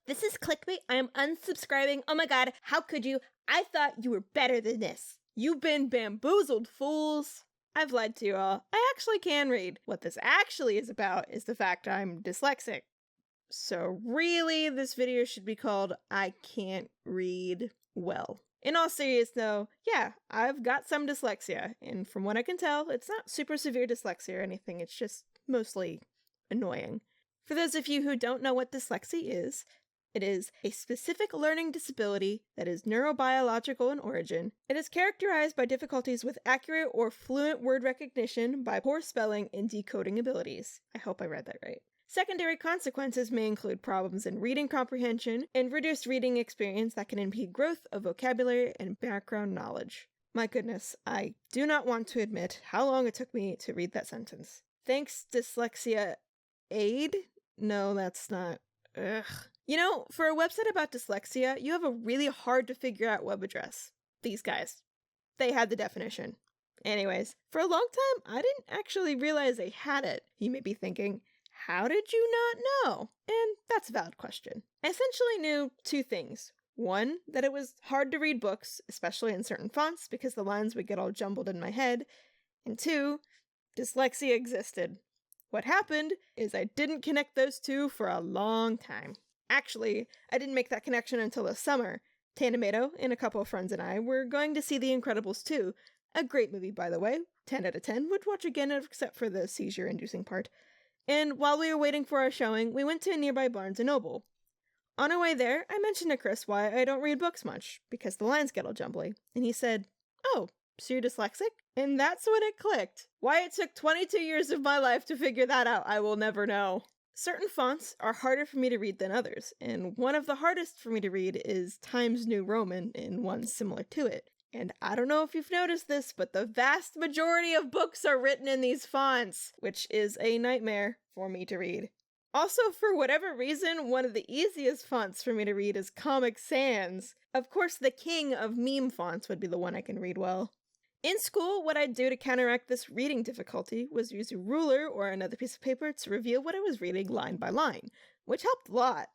This is clickbait. I am unsubscribing. Oh my god, how could you? I thought you were better than this. You've been bamboozled, fools. I've lied to you all. I actually can read. What this actually is about is the fact I'm dyslexic. So really, this video should be called I Can't Read Well. In all seriousness though, yeah, I've got some dyslexia, and from what I can tell, it's not super severe dyslexia or anything, it's just mostly annoying. For those of you who don't know what dyslexia is, it is a specific learning disability that is neurobiological in origin. It is characterized by difficulties with accurate or fluent word recognition, by poor spelling, and decoding abilities. I hope I read that right. Secondary consequences may include problems in reading comprehension and reduced reading experience that can impede growth of vocabulary and background knowledge. My goodness, I do not want to admit how long it took me to read that sentence. Thanks, Dyslexia Aid? No, that's not. Ugh. You know, for a website about dyslexia, you have a really hard to figure out web address. These guys. They had the definition. Anyways, for a long time, I didn't actually realize they had it. You may be thinking, how did you not know? And that's a valid question. I essentially knew two things. One, that it was hard to read books, especially in certain fonts, because the lines would get all jumbled in my head. And two, dyslexia existed. What happened is I didn't connect those two for a long time. Actually, I didn't make that connection until the summer. Tanamato and a couple of friends and I were going to see The Incredibles 2. A great movie, by the way. 10 out of 10. Would watch again except for the seizure-inducing part. And while we were waiting for our showing, we went to a nearby Barnes & Noble. On our way there, I mentioned to Chris why I don't read books much, because the lines get all jumbly. And he said, "Oh, so you're dyslexic?" And that's when it clicked. Why it took 22 years of my life to figure that out, I will never know. Certain fonts are harder for me to read than others, and one of the hardest for me to read is Times New Roman, and one similar to it. And I don't know if you've noticed this, but the vast majority of books are written in these fonts, which is a nightmare for me to read. Also, for whatever reason, one of the easiest fonts for me to read is Comic Sans. Of course, the king of meme fonts would be the one I can read well. In school, what I'd do to counteract this reading difficulty was use a ruler or another piece of paper to reveal what I was reading line by line, which helped a lot.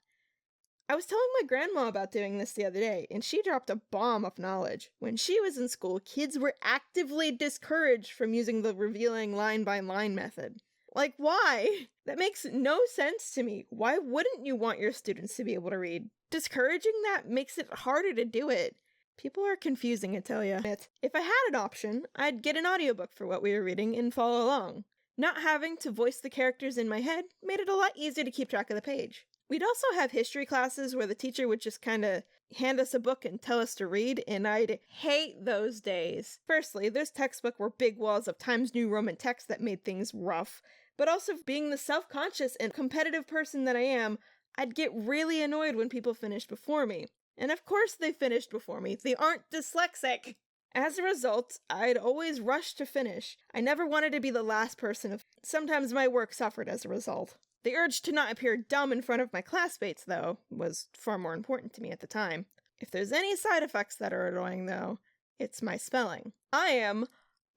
I was telling my grandma about doing this the other day, and she dropped a bomb of knowledge. When she was in school, kids were actively discouraged from using the revealing line-by-line method. Like, why? That makes no sense to me. Why wouldn't you want your students to be able to read? Discouraging that makes it harder to do it. People are confusing, I tell ya. If I had an option, I'd get an audiobook for what we were reading and follow along. Not having to voice the characters in my head made it a lot easier to keep track of the page. We'd also have history classes where the teacher would just kinda hand us a book and tell us to read, and I'd hate those days. Firstly, those textbooks were big walls of Times New Roman text that made things rough, but also being the self-conscious and competitive person that I am, I'd get really annoyed when people finished before me. And of course they finished before me. They aren't dyslexic. As a result, I'd always rush to finish. I never wanted to be the last person. Sometimes my work suffered as a result. The urge to not appear dumb in front of my classmates, though, was far more important to me at the time. If there's any side effects that are annoying, though, it's my spelling. I am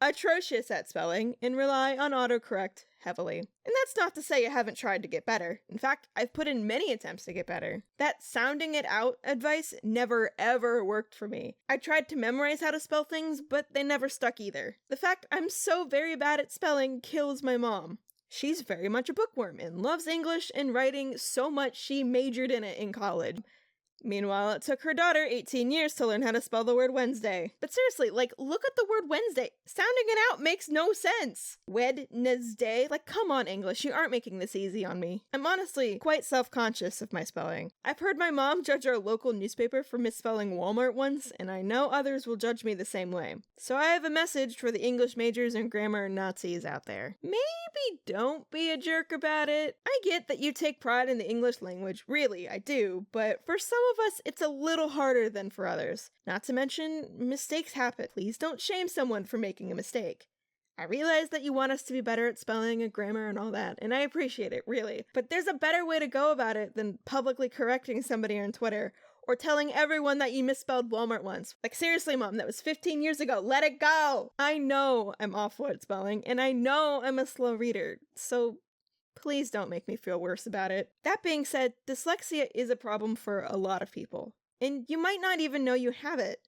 atrocious at spelling and rely on autocorrect heavily. And that's not to say I haven't tried to get better. In fact, I've put in many attempts to get better. That sounding it out advice never ever worked for me. I tried to memorize how to spell things, but they never stuck either. The fact I'm so very bad at spelling kills my mom. She's very much a bookworm and loves English and writing so much she majored in it in college. Meanwhile, it took her daughter 18 years to learn how to spell the word Wednesday. But seriously, look at the word Wednesday. Sounding it out makes no sense. Wednesday? Come on, English, you aren't making this easy on me. I'm honestly quite self-conscious of my spelling. I've heard my mom judge our local newspaper for misspelling Walmart once, and I know others will judge me the same way. So I have a message for the English majors and grammar Nazis out there. Maybe don't be a jerk about it. I get that you take pride in the English language, really, I do, but for some of us, it's a little harder than for others. Not to mention, mistakes happen. Please don't shame someone for making a mistake. I realize that you want us to be better at spelling and grammar and all that, and I appreciate it, really. But there's a better way to go about it than publicly correcting somebody on Twitter, or telling everyone that you misspelled Walmart once. Seriously, Mom, that was 15 years ago. Let it go! I know I'm awful at spelling, and I know I'm a slow reader, so Please don't make me feel worse about it. That being said, dyslexia is a problem for a lot of people, and you might not even know you have it.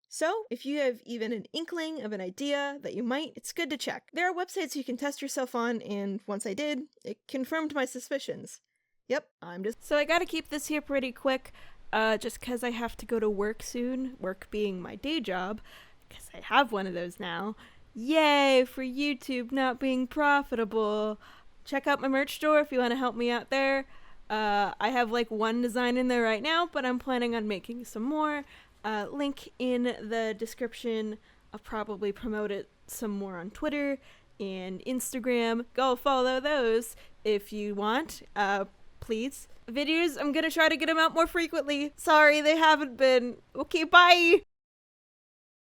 So, if you have even an inkling of an idea that you might, it's good to check. There are websites you can test yourself on, and once I did, it confirmed my suspicions. Yep, So I gotta keep this here pretty quick, just cause I have to go to work soon, work being my day job, cause I have one of those now. Yay for YouTube not being profitable. Check out my merch store if you want to help me out there. I have like one design in there right now, but I'm planning on making some more. Link in the description. I'll probably promote it some more on Twitter and Instagram. Go follow those if you want. Please. Videos, I'm gonna try to get them out more frequently. Sorry, they haven't been. Okay, bye!